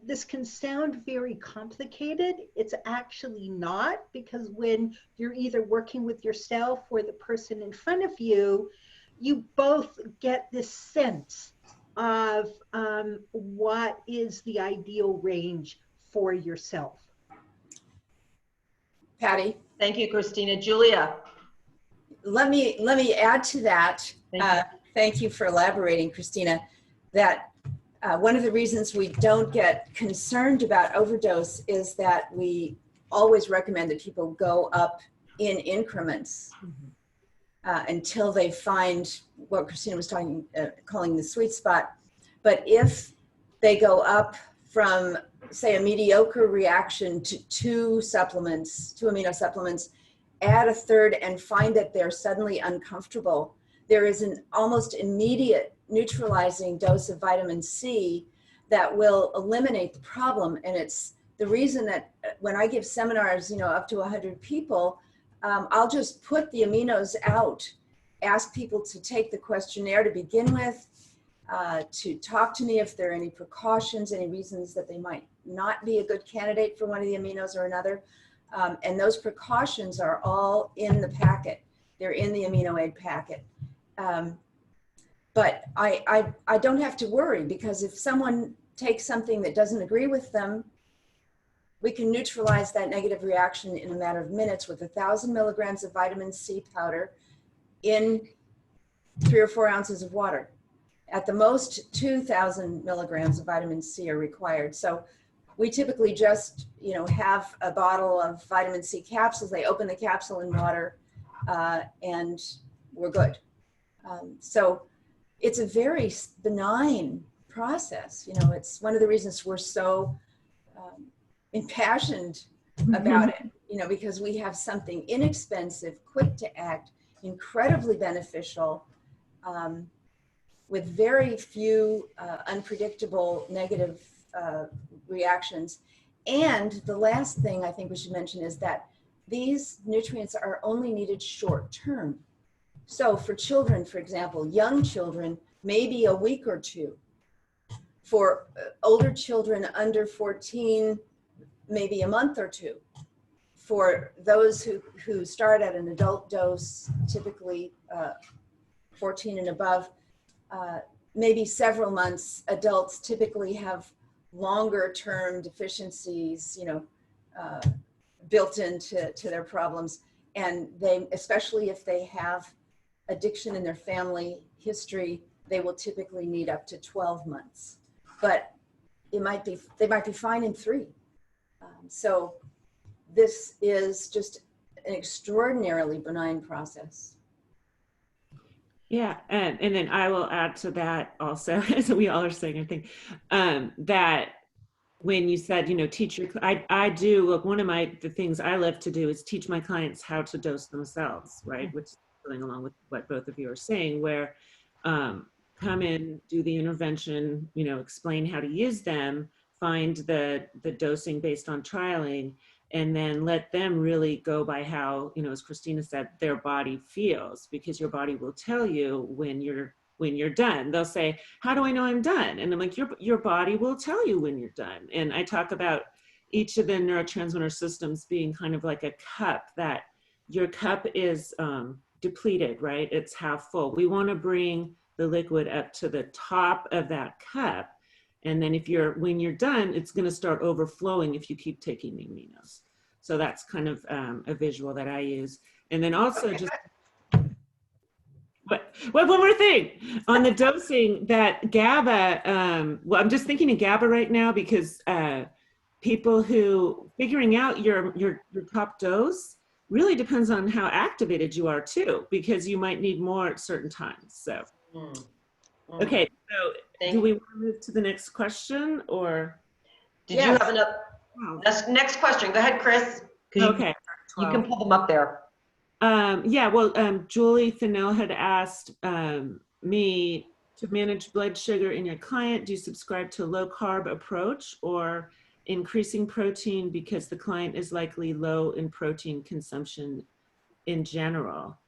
This can sound very complicated. It's actually not, because when you're either working with yourself or the person in front of you, you both get this sense of what is the ideal range for yourself. Patty? Thank you, Christina. Julia? Let me add to that. Thank you for elaborating, Christina, that one of the reasons we don't get concerned about overdose is that we always recommend that people go up in increments until they find what Christina was calling the sweet spot. But if they go up from, say, a mediocre reaction to 2 amino supplements, add a third and find that they're suddenly uncomfortable, there is an almost immediate neutralizing dose of vitamin C that will eliminate the problem. And it's the reason that when I give seminars, up to 100 people, I'll just put the aminos out, ask people to take the questionnaire to begin with, to talk to me if there are any precautions, any reasons that they might not be a good candidate for one of the aminos or another. And those precautions are all in the packet. They're in the amino aid packet. But I don't have to worry, because if someone takes something that doesn't agree with them, we can neutralize that negative reaction in a matter of minutes with 1,000 milligrams of vitamin C powder in 3 or 4 ounces of water. At the most, 2,000 milligrams of vitamin C are required. So we typically just, have a bottle of vitamin C capsules. They open the capsule in water and we're good. So it's a very benign process. It's one of the reasons we're so impassioned about it, because we have something inexpensive, quick to act, incredibly beneficial, with very few unpredictable negative reactions. And the last thing I think we should mention is that these nutrients are only needed short term. So for children, for example, young children, maybe a week or 2. For older children under 14, maybe a month or 2. For those who start at an adult dose, typically 14 and above, maybe several months. Adults typically have longer term deficiencies, built into their problems. And they, especially if they have addiction in their family history, they will typically need up to 12 months. But they might be fine in 3. So this is just an extraordinarily benign process. Yeah, and then I will add to that also, as we all are saying, I think, that when you said, teach your, I do, look, one of the things I love to do is teach my clients how to dose themselves, right? Which is going along with what both of you are saying, where come in, do the intervention, explain how to use them, find the dosing based on trialing, and then let them really go by how, you know, as Christina said, their body feels, because your body will tell you when you're done. They'll say, how do I know I'm done? And I'm like, your body will tell you when you're done. And I talk about each of the neurotransmitter systems being kind of like a cup, that your cup is depleted, right? It's half full. We want to bring the liquid up to the top of that cup. And then when you're done, it's going to start overflowing if you keep taking the aminos. So that's kind of a visual that I use. And then also just, one more thing on the dosing, that GABA, well, I'm just thinking of GABA right now, because people who figuring out your top dose really depends on how activated you are too, because you might need more at certain times. So, okay, so do we want to move to the next question, or? Did you have enough? Next question. Go ahead, Chris. Okay. You can pull them up there. Yeah, well, Julie Fennell had asked me to manage blood sugar in your client. Do you subscribe to a low carb approach or increasing protein because the client is likely low in protein consumption in general?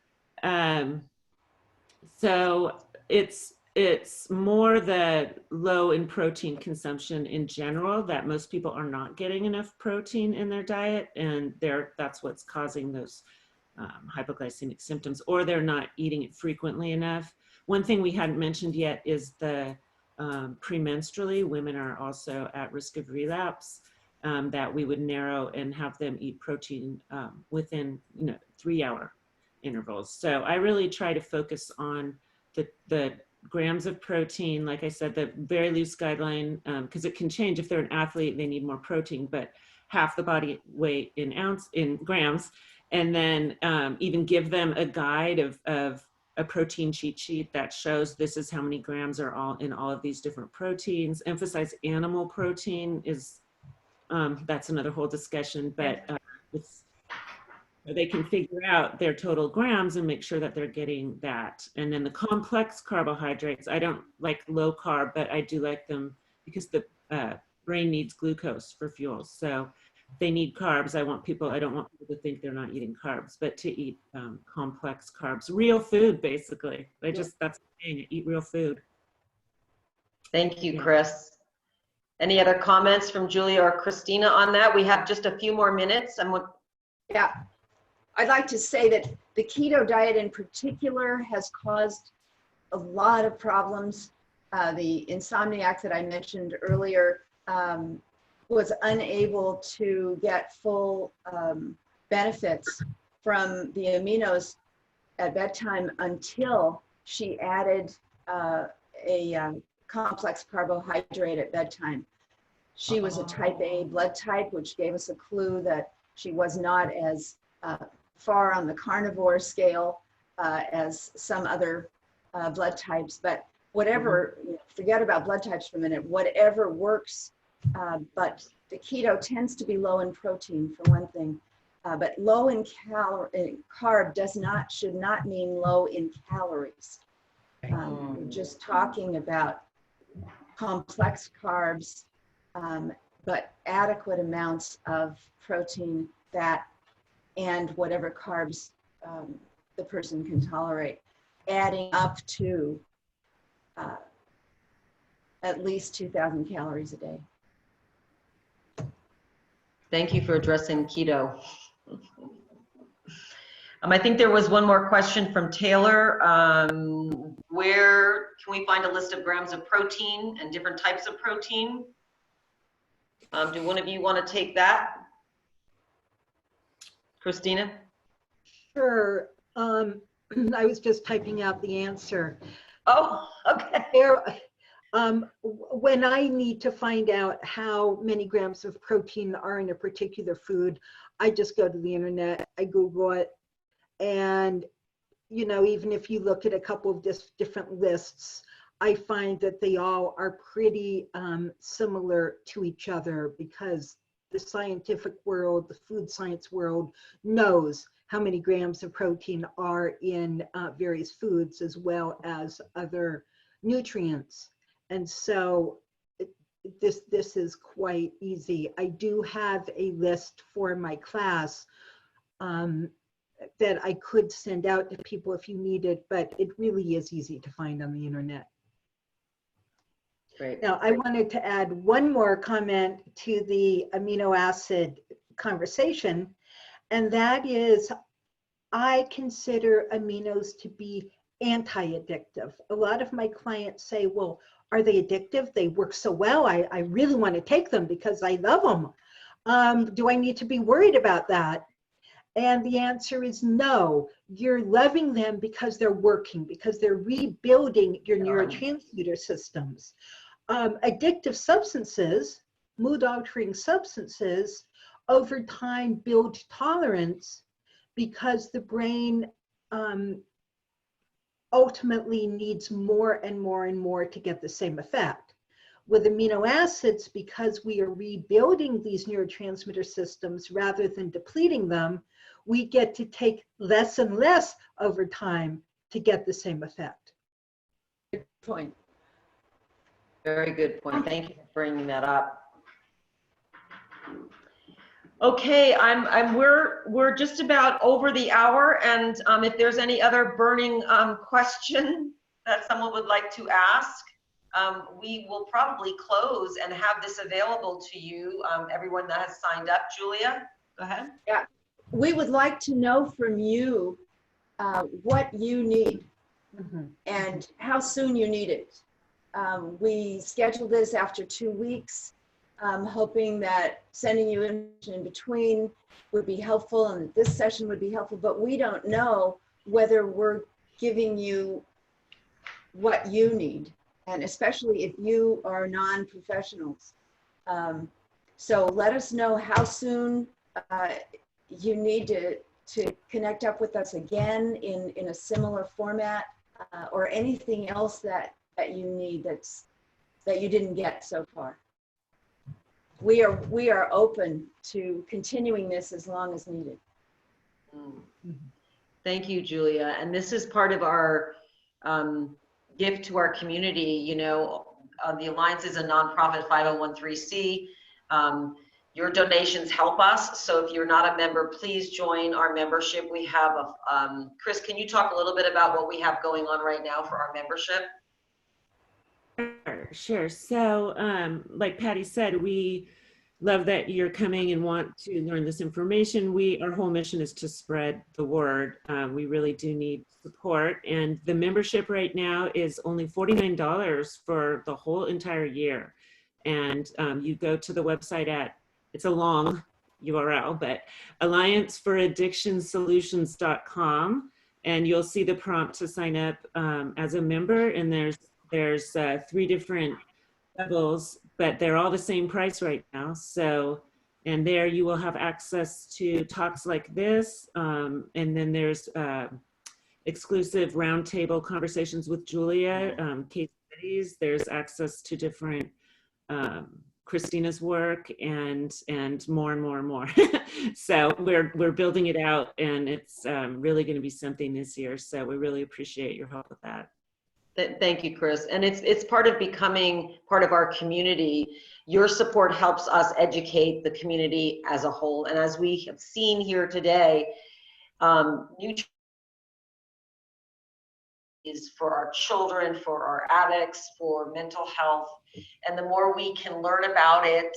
So it's more the low in protein consumption in general, that most people are not getting enough protein in their diet, and that's what's causing those hypoglycemic symptoms, or they're not eating it frequently enough. One thing we hadn't mentioned yet is the premenstrually, women are also at risk of relapse, that we would narrow and have them eat protein within 3-hour intervals. So I really try to focus on the grams of protein. Like I said, the very loose guideline, because it can change. If they're an athlete, they need more protein, but half the body weight in grams. And then even give them a guide of a protein cheat sheet that shows this is how many grams are all in all of these different proteins. Emphasize animal protein is, that's another whole discussion, but they can figure out their total grams and make sure that they're getting that. And then the complex carbohydrates, I don't like low carb, but I do like them because the brain needs glucose for fuel. So they need carbs. I don't want people to think they're not eating carbs, but to eat complex carbs, real food, basically. That's the thing, eat real food. Thank you, Chris. Any other comments from Julia or Christina on that? We have just a few more minutes. Yeah, I'd like to say that the keto diet in particular has caused a lot of problems. The insomniac that I mentioned earlier was unable to get full benefits from the aminos at bedtime until she added a complex carbohydrate at bedtime. She was a type A blood type, which gave us a clue that she was not as far on the carnivore scale as some other blood types, but whatever, forget about blood types for a minute, whatever works. But the keto tends to be low in protein for one thing, but low in carb should not mean low in calories. We're just talking about complex carbs, but adequate amounts of protein, fat, and whatever carbs the person can tolerate, adding up to at least 2,000 calories a day. Thank you for addressing keto. I think there was one more question from Taylor. Where can we find a list of grams of protein and different types of protein? Do one of you want to take that? Christina? Sure. I was just typing out the answer. Oh, okay. When I need to find out how many grams of protein are in a particular food, I just go to the internet, I Google it, and even if you look at a couple of different lists, I find that they all are pretty similar to each other, because the scientific world, the food science world, knows how many grams of protein are in various foods as well as other nutrients. And so this is quite easy. I do have a list for my class that I could send out to people if you need it, but it really is easy to find on the internet. Great. Now, I wanted to add one more comment to the amino acid conversation, and that is I consider aminos to be anti-addictive. A lot of my clients say, well, are they addictive? They work so well. I really want to take them because I love them. Do I need to be worried about that? And the answer is no. You're loving them because they're working, because they're rebuilding your neurotransmitter systems. Addictive substances, mood-altering substances, over time build tolerance because the brain ultimately needs more and more and more to get the same effect. With amino acids, because we are rebuilding these neurotransmitter systems rather than depleting them, we get to take less and less over time to get the same effect. Good point. Very good point. Thank you for bringing that up. Okay, we're just about over the hour, and if there's any other burning question that someone would like to ask, we will probably close and have this available to you, everyone that has signed up. Julia, go ahead. Yeah, we would like to know from you what you need and how soon you need it. We scheduled this after 2 weeks, hoping that sending you in between would be helpful and that this session would be helpful, but we don't know whether we're giving you what you need, and especially if you are non-professionals. So let us know how soon you need to connect up with us again in a similar format, or anything else that you need that you didn't get so far. We are open to continuing this as long as needed. Thank you, Julia. And this is part of our gift to our community. You know, the Alliance is a nonprofit 501(c)(3). Your donations help us. So if you're not a member, please join our membership. We have Chris, can you talk a little bit about what we have going on right now for our membership? Sure. So like Patty said, we love that you're coming and want to learn this information. Our whole mission is to spread the word. We really do need support. And the membership right now is only $49 for the whole entire year. And you go to the website it's a long URL, but allianceforAddictionSolutions.com, and you'll see the prompt to sign up as a member. And there's 3 different levels, but they're all the same price right now. So, and there you will have access to talks like this. And then there's exclusive roundtable conversations with Julia, case studies. There's access to different Christina's work and more and more and more. So we're building it out, and it's really going to be something this year. So we really appreciate your help with that. Thank you, Chris. And it's part of becoming part of our community. Your support helps us educate the community as a whole. And as we have seen here today, nutrition is for our children, for our addicts, for mental health. And the more we can learn about it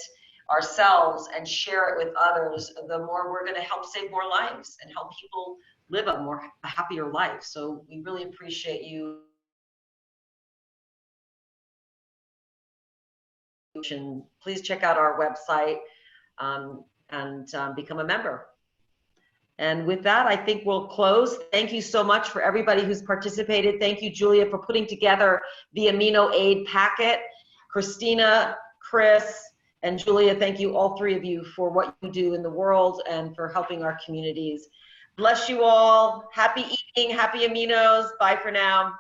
ourselves and share it with others, the more we're going to help save more lives and help people live a happier life. So we really appreciate you. Please check out our website and become a member. And with that, I think we'll close. Thank you so much for everybody who's participated. Thank you, Julia, for putting together the Amino Aid packet. Christina, Chris, and Julia, thank you, all 3 of you, for what you do in the world and for helping our communities. Bless you all. Happy eating, happy aminos. Bye for now.